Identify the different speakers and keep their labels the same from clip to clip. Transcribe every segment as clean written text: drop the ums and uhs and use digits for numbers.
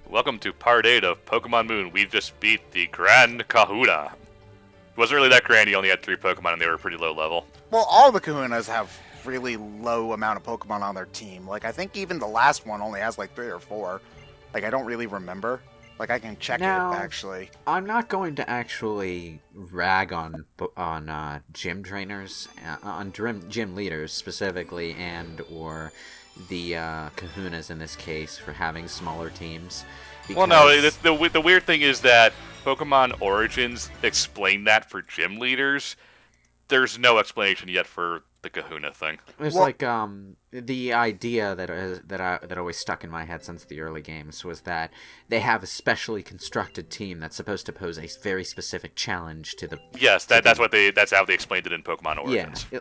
Speaker 1: Welcome to part 8 of Pokemon Moon. We've just beat the Grand Kahuna. It wasn't really that grand, you only had 3 Pokemon and they were pretty low level.
Speaker 2: Well, all the Kahunas have really low amount of Pokemon on their team. Like, I think even the last one only has like 3 or 4. Like, I don't really remember. Like, I can check
Speaker 3: Now,
Speaker 2: it, actually.
Speaker 3: I'm not going to actually rag on gym trainers, on gym leaders specifically, and or the Kahunas in this case for having smaller teams.
Speaker 1: Well, no, the weird thing is that Pokemon Origins explained that for gym leaders. There's no explanation yet for the Kahuna thing.
Speaker 3: It's like the idea that always stuck in my head since the early games was that they have a specially constructed team that's supposed to pose a very specific challenge to the.
Speaker 1: Yes, that's how they explained it in Pokemon Origins.
Speaker 3: Yeah,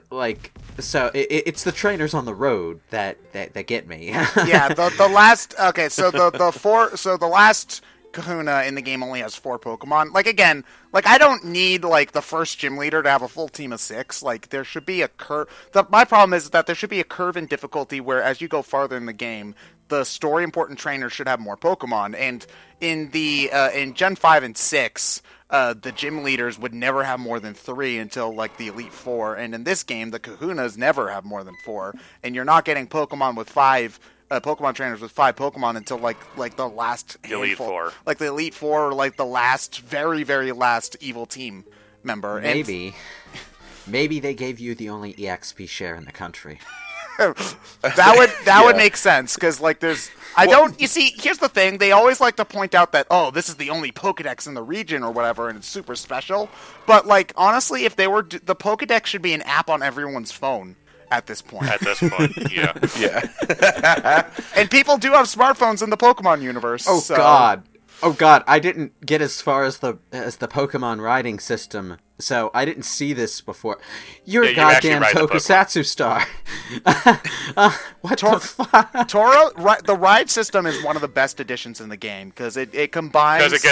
Speaker 3: it's the trainers on the road that get me.
Speaker 2: Yeah, the last the last Kahuna in the game only has 4 Pokemon. Like, again, like, I don't need, like, the first gym leader to have a full team of 6. Like, there should be a curve. My problem is that there should be a curve in difficulty where, as you go farther in the game, the story important trainers should have more Pokemon. And in in Gen 5 and 6, the gym leaders would never have more than 3 until, like, the Elite 4. And in this game, the Kahunas never have more than 4. And you're not getting Pokemon with 5 Pokemon trainers with 5 Pokemon until like the last
Speaker 1: Elite Four,
Speaker 2: like the Elite Four, or like the last very last evil team member.
Speaker 3: Maybe they gave you the only EXP share in the country.
Speaker 2: that would make sense because like there's you see, here's the thing, they always like to point out that this is the only Pokedex in the region or whatever and it's super special, but like honestly, if they were the Pokedex should be an app on everyone's phone. At this point,
Speaker 1: yeah.
Speaker 4: Yeah.
Speaker 2: And people do have smartphones in the Pokemon universe.
Speaker 3: Oh god, I didn't get as far as the Pokemon riding system, so I didn't see this before. You're a goddamn Tokusatsu star. What the fuck?
Speaker 2: Toro, the ride system is one of the best additions in the game because it combines.
Speaker 1: Because it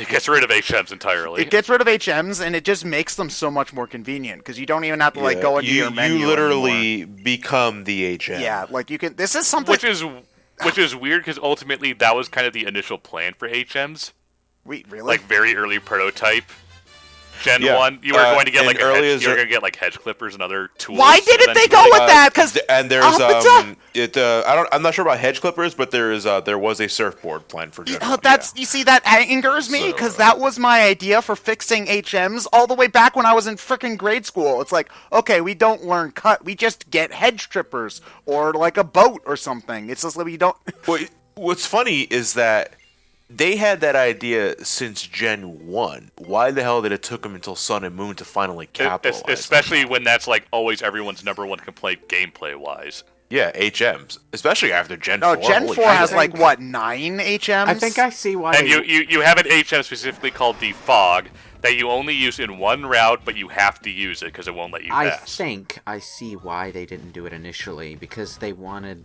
Speaker 1: gets rid of HMs entirely.
Speaker 2: It gets rid of HMs and it just makes them so much more convenient because you don't even have to like go into your menu.
Speaker 4: You literally become the HM.
Speaker 2: Yeah, like you can. This is something
Speaker 1: which is weird because ultimately that was kind of the initial plan for HMs.
Speaker 2: Wait, really?
Speaker 1: Like very early prototype. Gen 1, you were going to get like hedge clippers and other tools.
Speaker 2: Why didn't they go with that? Because
Speaker 4: I'm not sure about hedge clippers, but there was a surfboard plan for Gen 1.
Speaker 2: You see, that angers me because that was my idea for fixing HMs all the way back when I was in frickin' grade school. It's like, okay, we don't learn cut, we just get hedge trippers or like a boat or something. It's just like we don't.
Speaker 4: What's funny is that they had that idea since Gen 1. Why the hell did it took them until Sun and Moon to finally capitalize?
Speaker 1: Especially when that's like always everyone's number one complaint gameplay-wise.
Speaker 4: Yeah, HMs. Especially after Gen 4.
Speaker 2: No, Gen 4 has like, what, 9 HMs?
Speaker 3: I think I see why.
Speaker 1: And you have an HM specifically called the Fog that you only use in one route, but you have to use it because it won't let you pass.
Speaker 3: I think I see why they didn't do it initially, because they wanted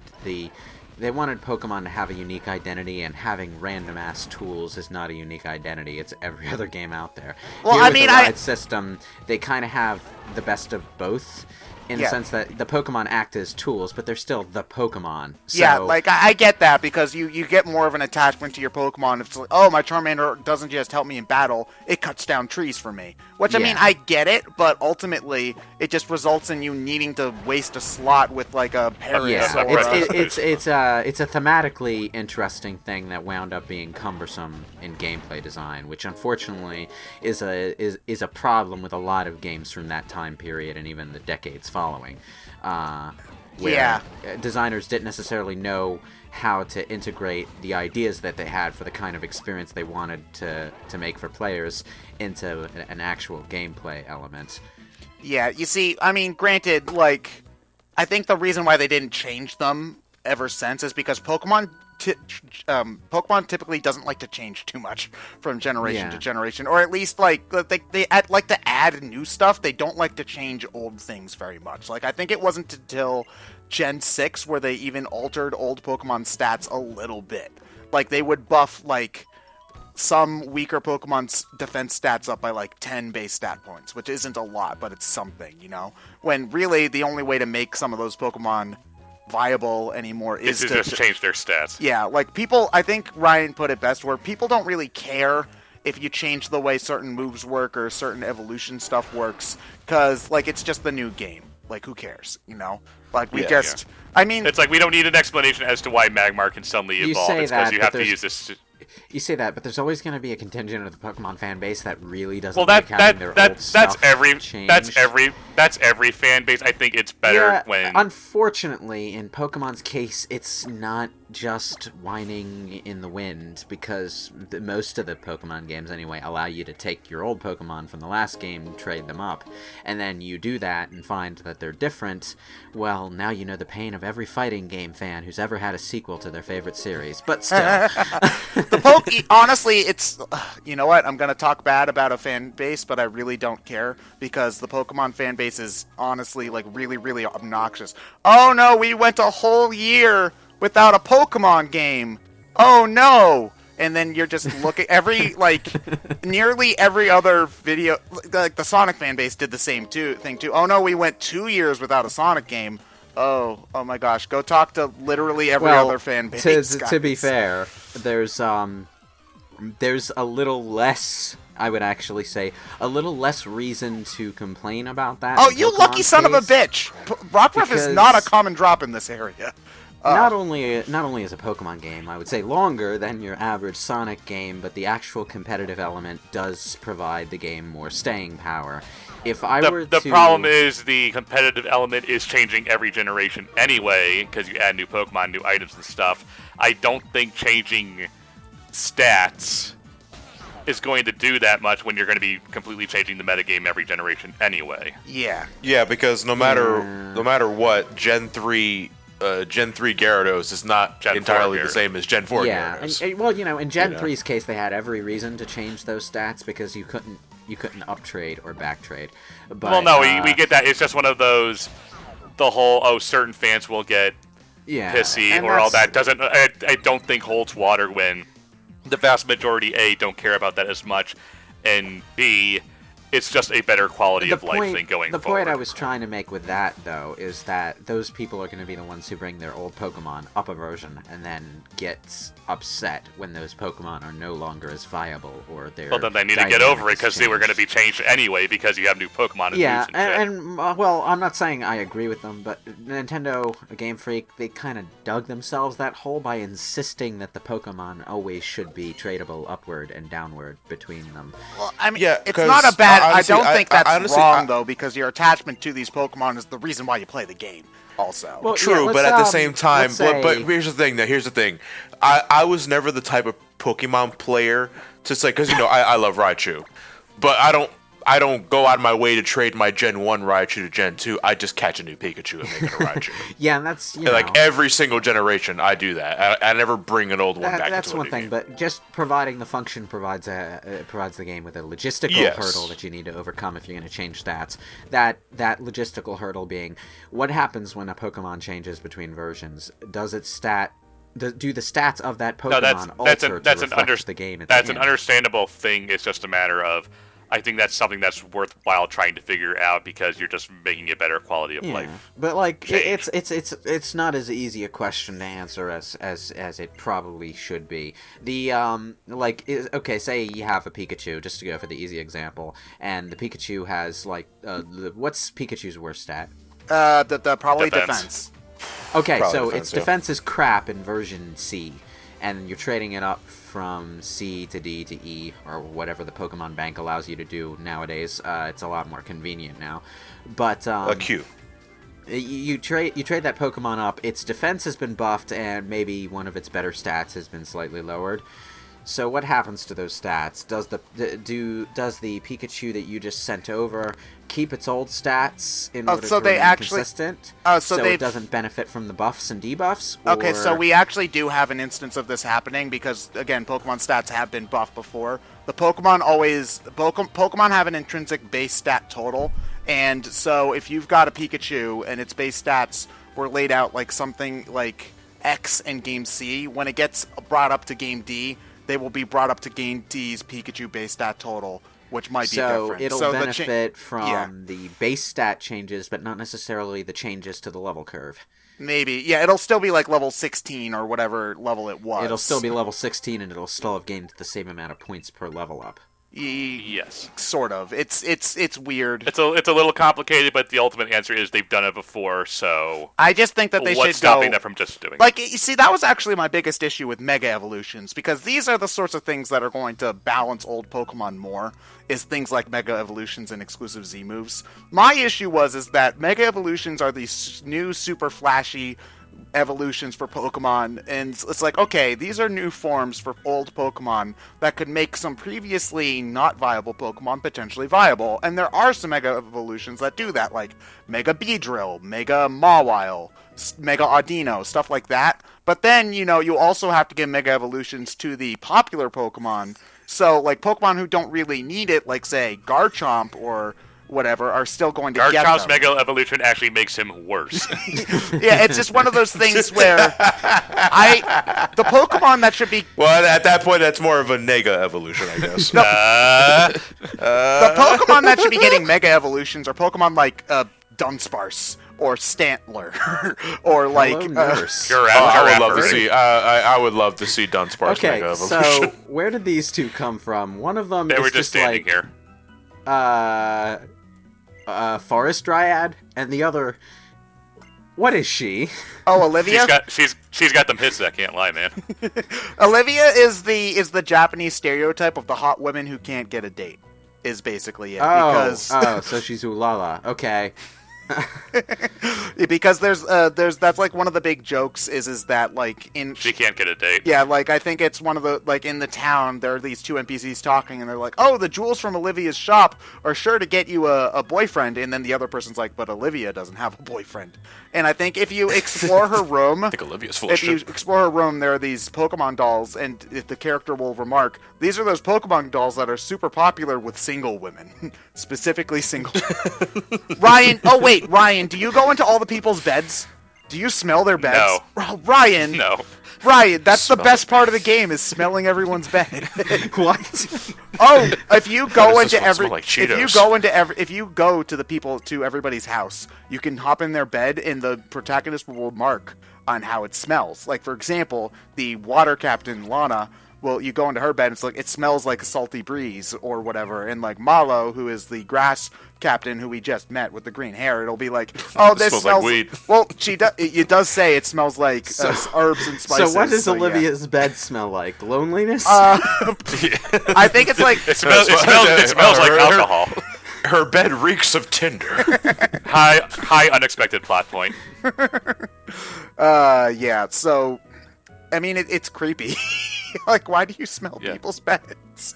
Speaker 3: Pokemon to have a unique identity, and having random-ass tools is not a unique identity. It's every other game out there.
Speaker 2: Well,
Speaker 3: Here, the ride system, they kind of have the best of both, in the sense that the Pokemon act as tools, but they're still the Pokemon. So,
Speaker 2: yeah, like, I get that, because you get more of an attachment to your Pokemon. If it's like, oh, my Charmander doesn't just help me in battle, it cuts down trees for me. Which, I mean, I get it, but ultimately, it just results in you needing to waste a slot with, like, a Paris.
Speaker 3: Yeah, it's a thematically interesting thing that wound up being cumbersome in gameplay design, which unfortunately is a problem with a lot of games from that time period and even the decades following. Where designers didn't necessarily know how to integrate the ideas that they had for the kind of experience they wanted to make for players into an actual gameplay element. Yeah,
Speaker 2: you see, I mean, granted, like, I think the reason why they didn't change them ever since is because Pokemon typically doesn't like to change too much from generation to generation, or at least like they like to add new stuff. They don't like to change old things very much. Like, I think it wasn't until Gen 6 where they even altered old Pokemon stats a little bit. Like, they would buff like some weaker Pokemon's defense stats up by like 10 base stat points, which isn't a lot, but it's something, you know? When really the only way to make some of those Pokemon viable anymore is
Speaker 1: to just change their stats.
Speaker 2: Yeah, like people, I think Ryan put it best where people don't really care if you change the way certain moves work or certain evolution stuff works, because like it's just the new game. Like who cares, you know? Like we I mean,
Speaker 1: it's like we don't need an explanation as to why Magmar can suddenly evolve. It's because you have to use this.
Speaker 3: You say that, but there's always going to be a contingent of the Pokemon fan base that really doesn't
Speaker 1: like
Speaker 3: having their old stuff changed.
Speaker 1: That's every fan base. I think it's better when.
Speaker 3: Unfortunately, in Pokemon's case, it's not just whining in the wind, because most of the Pokemon games anyway allow you to take your old Pokemon from the last game and trade them up, and then you do that and find that they're different. Well, now you know the pain of every fighting game fan who's ever had a sequel to their favorite series, but still.
Speaker 2: Honestly, it's, you know what, I'm going to talk bad about a fan base, but I really don't care, because the Pokemon fan base is honestly like really, really obnoxious. Oh no, we went a whole year without a Pokemon game. Oh no! And then you're just looking every nearly every other video, like the Sonic fan base did the same thing too. Oh no, we went 2 years without a Sonic game. Oh my gosh, go talk to literally every other fan base.
Speaker 3: To be fair, there's a little less, I would actually say, a little less reason to complain about that.
Speaker 2: Oh, you lucky son of a bitch! Rockruff is not a common drop in this area.
Speaker 3: Not only is a Pokemon game, I would say, longer than your average Sonic game, but the actual competitive element does provide the game more staying power. If I were to...
Speaker 1: The problem is the competitive element is changing every generation anyway, because you add new Pokemon, new items and stuff. I don't think changing stats is going to do that much when you're going to be completely changing the metagame every generation anyway.
Speaker 2: Yeah.
Speaker 4: Yeah, because no matter what, Gen 3 Gyarados is not entirely the same as Gen 4 Gyarados.
Speaker 3: And, well, in Gen 3's case, they had every reason to change those stats because you couldn't uptrade or backtrade. But,
Speaker 1: well, no, we get that. It's just one of those, the whole, certain fans will get pissy or all that. I don't think holds water when the vast majority, A, don't care about that as much, and B, it's just a better quality of life thing going forward.
Speaker 3: The point I was trying to make with that, though, is that those people are going to be the ones who bring their old Pokemon up a version and then get upset when those Pokemon are no longer as viable or they're...
Speaker 1: Well, then they need to get over it because they were going to be changed anyway because you have new Pokemon and
Speaker 3: well, I'm not saying I agree with them, but Nintendo, Game Freak, they kind of dug themselves that hole by insisting that the Pokemon always should be tradable upward and downward between them.
Speaker 2: Well, I mean, it's not a bad... Honestly, I don't think that's wrong, though, because your attachment to these Pokemon is the reason why you play the game, also.
Speaker 4: Well, true, but at the same time... But here's the thing. I was never the type of Pokemon player to say... Because, I love Raichu. But I don't go out of my way to trade my Gen 1 Raichu to Gen 2. I just catch a new Pikachu and make it a Raichu.
Speaker 3: Yeah, and that's,
Speaker 4: like, every single generation, I do that. I never bring an old one back
Speaker 3: That's one thing, but just providing the function provides the game with a logistical hurdle that you need to overcome if you're going to change stats. That logistical hurdle being, what happens when a Pokemon changes between versions? Does its do the stats of that Pokemon alter to reflect the game?
Speaker 1: That's an understandable thing. It's just a matter of... I think that's something that's worthwhile trying to figure out because you're just making a better quality of life.
Speaker 3: But it's not as easy a question to answer as it probably should be. The say you have a Pikachu, just to go for the easy example, and the Pikachu has what's Pikachu's worst stat?
Speaker 2: Probably defense.
Speaker 3: Okay, so its defense is crap in version C, and you're trading it up from C to D to E, or whatever the Pokemon Bank allows you to do nowadays. It's a lot more convenient now. But
Speaker 4: a Q.
Speaker 3: You trade that Pokemon up. Its defense has been buffed, and maybe one of its better stats has been slightly lowered. So what happens to those stats? Does the Pikachu that you just sent over keep its old stats in order to remain consistent? So it doesn't benefit from the buffs and debuffs?
Speaker 2: Okay, so we actually do have an instance of this happening because, again, Pokemon stats have been buffed before. The Pokemon have an intrinsic base stat total, and so if you've got a Pikachu and its base stats were laid out like something like X in Game C, when it gets brought up to Game D, they will be brought up to Game D's Pikachu base stat total, which might be different.
Speaker 3: It'll benefit from the base stat changes, but not necessarily the changes to the level curve.
Speaker 2: Maybe. Yeah, it'll still be like level 16 or whatever level it was.
Speaker 3: It'll still be level 16, and it'll still have gained the same amount of points per level up.
Speaker 1: Yes.
Speaker 2: Sort of. It's weird.
Speaker 1: It's a little complicated, but the ultimate answer is they've done it before, so...
Speaker 2: I just think that they should go...
Speaker 1: What's stopping them from just doing it?
Speaker 2: Like, you see, that was actually my biggest issue with Mega Evolutions, because these are the sorts of things that are going to balance old Pokemon more, is things like Mega Evolutions and exclusive Z moves. My issue is that Mega Evolutions are these new super flashy evolutions for Pokemon, and it's like, okay, these are new forms for old Pokemon that could make some previously not viable Pokemon potentially viable, and there are some Mega Evolutions that do that, like Mega Beedrill, Mega Mawile, Mega Audino, stuff like that. But then, you also have to give Mega Evolutions to the popular Pokemon, so, like, Pokemon who don't really need it, like, say, Garchomp or whatever, are still going to get them.
Speaker 1: Garchomp's Mega Evolution actually makes him worse.
Speaker 2: Yeah, it's just one of those things where the Pokemon that should be...
Speaker 4: Well, at that point, that's more of a Nega evolution, I guess.
Speaker 2: The Pokemon that should be getting Mega Evolutions are Pokemon like Dunsparce or Stantler or like
Speaker 4: I would love to see Dunsparce Mega Evolution.
Speaker 3: So where did these two come from? One of them
Speaker 1: they
Speaker 3: is
Speaker 1: were just standing
Speaker 3: like,
Speaker 1: here.
Speaker 3: Forest Dryad, and the other, what is she?
Speaker 2: Oh, Olivia.
Speaker 1: She's got them hits. I can't lie, man.
Speaker 2: Olivia is the Japanese stereotype of the hot woman who can't get a date. Is basically it.
Speaker 3: So she's Ulala. Okay.
Speaker 2: Because there's that's like one of the big jokes is that like
Speaker 1: she can't get a date.
Speaker 2: Yeah, like I think it's one of the, like, in the town there are these two NPCs talking and they're like, oh, the jewels from Olivia's shop are sure to get you a boyfriend, and then the other person's like, but Olivia doesn't have a boyfriend. And I think if you explore her room,
Speaker 4: I think Olivia's full of shit.
Speaker 2: If you explore her room, there are these Pokemon dolls, and if the character will remark, these are those Pokemon dolls that are super popular with single women, specifically single. Ryan, oh wait. Ryan, do you go into all the people's beds? Do you smell their beds?
Speaker 1: No.
Speaker 2: Ryan.
Speaker 1: No.
Speaker 2: Ryan, that's the best part of the game, is smelling everyone's bed.
Speaker 3: What?
Speaker 2: Oh, if you go into everybody's house, you can hop in their bed and the protagonist will remark on how it smells. Like, for example, the water captain Lana, well, you go into her bed and it's like, it smells like a salty breeze or whatever. And like Malo, who is the grass captain who we just met with the green hair, it'll be like, oh, this smells like weed. Well, it does say it smells like herbs and spices.
Speaker 3: So what does Olivia's bed smell like? Loneliness?
Speaker 2: I think it's like...
Speaker 1: It smells like alcohol.
Speaker 4: Her bed reeks of Tinder.
Speaker 1: High unexpected plot point.
Speaker 2: Yeah, so... I mean, it's creepy. Like, why do you smell people's beds?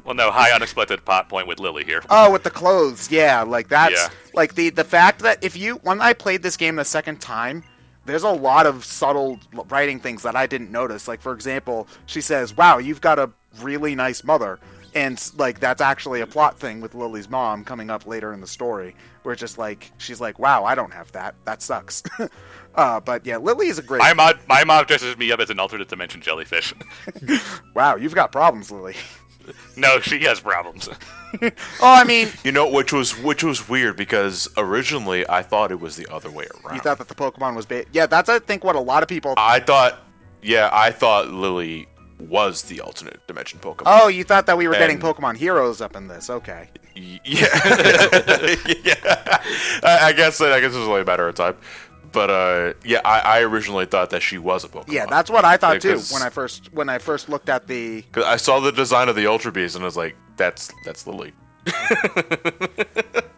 Speaker 1: Well, no, high unexpected plot point with Lily here.
Speaker 2: Oh, with the clothes, yeah. Like, that's... Like, the fact that when I played this game the second time, there's a lot of subtle writing things that I didn't notice. Like, for example, she says, wow, you've got a really nice mother. And, like, that's actually a plot thing with Lily's mom coming up later in the story. Where it's just, like, she's like, wow, I don't have that. That sucks. But, yeah, Lily is a great...
Speaker 1: My mom dresses me up as an alternate dimension jellyfish.
Speaker 2: Wow, you've got problems, Lily.
Speaker 1: No, she has problems.
Speaker 2: Oh, I mean...
Speaker 4: You know, which was weird, because originally I thought it was the other way around.
Speaker 2: You thought that the Pokemon was... Yeah, that's, I think, what a lot of people...
Speaker 4: I thought Lily was the alternate dimension Pokemon.
Speaker 2: Oh, you thought that we were getting Pokemon Heroes up in this. Okay.
Speaker 4: Yeah. Yeah. I guess it was only a matter of time. But I originally thought that she was a Pokemon.
Speaker 2: Yeah, that's what I thought too when I first looked at the.
Speaker 4: Because I saw the design of the Ultra Beast and I was like, that's Lily.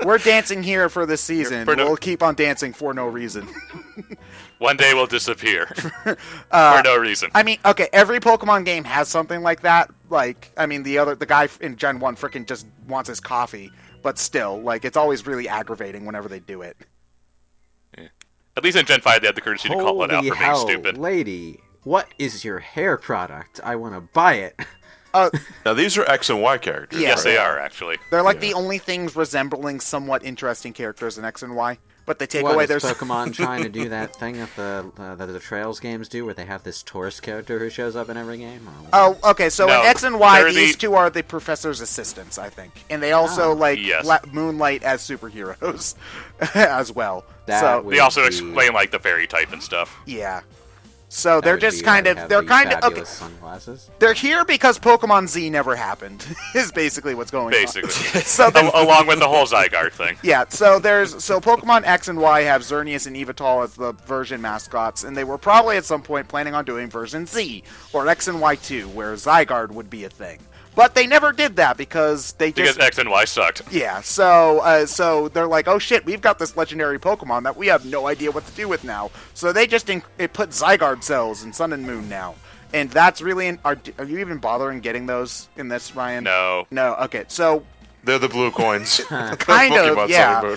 Speaker 2: We're dancing here for this season. We'll keep on dancing for no reason.
Speaker 1: One day we'll disappear for no reason.
Speaker 2: I mean, okay, every Pokemon game has something like that. Like, I mean, the guy in Gen 1 freaking just wants his coffee, but still, like, it's always really aggravating whenever they do it.
Speaker 1: Yeah. At least in Gen 5 they had the courtesy to call it out for being stupid.
Speaker 3: Lady, what is your hair product? I want to buy it.
Speaker 4: Now, these are X and Y characters.
Speaker 1: Yes, they are, actually.
Speaker 2: They're like the only things resembling somewhat interesting characters in X and Y. but they take away their...
Speaker 3: Is Pokemon trying to do that thing that the Trails games do, where they have this tourist character who shows up in every game?
Speaker 2: Oh, okay, so in X and Y, these two are the professor's assistants, I think. And they also, moonlight as superheroes as well.
Speaker 1: They also explain, like, the fairy type and stuff.
Speaker 2: Yeah. So they're just sunglasses. They're here because Pokemon Z never happened. Is basically what's going on. So
Speaker 1: along with the whole Zygarde thing.
Speaker 2: Yeah. So Pokemon X and Y have Xerneas and Yveltal as the version mascots, and they were probably at some point planning on doing version Z or X and Y 2, where Zygarde would be a thing. But they never did that because
Speaker 1: X and Y sucked.
Speaker 2: Yeah, so they're like, oh shit, we've got this legendary Pokemon that we have no idea what to do with now. So they just put Zygarde cells in Sun and Moon now, and that's really. Are you even bothering getting those in this, Ryan?
Speaker 1: No.
Speaker 2: Okay, so.
Speaker 4: They're the blue coins.
Speaker 2: Kind of, yeah.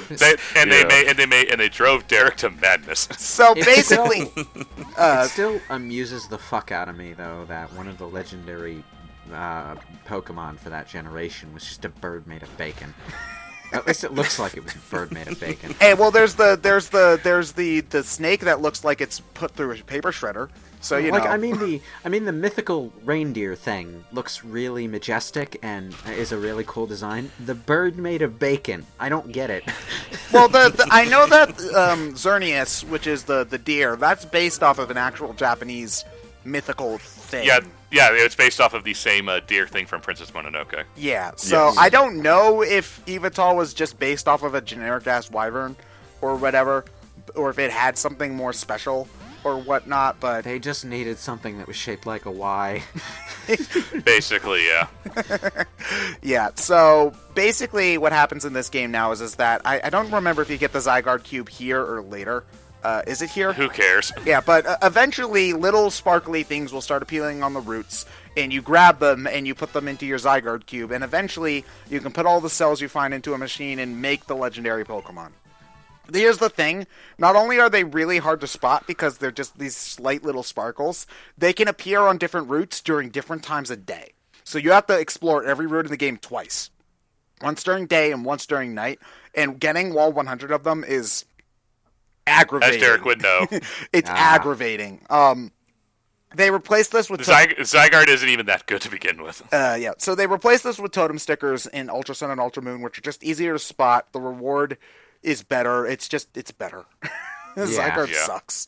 Speaker 1: They drove Derek to madness.
Speaker 2: So basically,
Speaker 3: it still amuses the fuck out of me though that one of the legendary Pokemon for that generation was just a bird made of bacon. At least it looks like it was a bird made of bacon.
Speaker 2: Hey, well, there's the snake that looks like it's put through a paper shredder. So you know.
Speaker 3: I mean the mythical reindeer thing looks really majestic and is a really cool design. The bird made of bacon, I don't get it.
Speaker 2: Well, I know that Xerneas, which is the deer, that's based off of an actual Japanese mythical thing.
Speaker 1: Yeah, it's based off of the same deer thing from Princess Mononoke.
Speaker 2: Yeah, so yes. I don't know if Yveltal was just based off of a generic-ass wyvern or whatever, or if it had something more special or whatnot, but...
Speaker 3: They just needed something that was shaped like a Y.
Speaker 1: Basically, yeah.
Speaker 2: Yeah, so basically what happens in this game now is that... I don't remember if you get the Zygarde Cube here or later. Is it here?
Speaker 1: Who cares?
Speaker 2: Yeah, but eventually little sparkly things will start appearing on the roots, and you grab them and you put them into your Zygarde Cube, and eventually you can put all the cells you find into a machine and make the legendary Pokemon. Here's the thing, not only are they really hard to spot because they're just these slight little sparkles, they can appear on different routes during different times of day. So you have to explore every route in the game twice. Once during day and once during night, and getting all 100 of them is... aggravating.
Speaker 1: As Derek would know.
Speaker 2: It's aggravating. They replaced this with...
Speaker 1: Zygarde isn't even that good to begin with.
Speaker 2: Yeah, so they replaced this with totem stickers in Ultra Sun and Ultra Moon, which are just easier to spot. The reward is better. It's better. Zygarde sucks.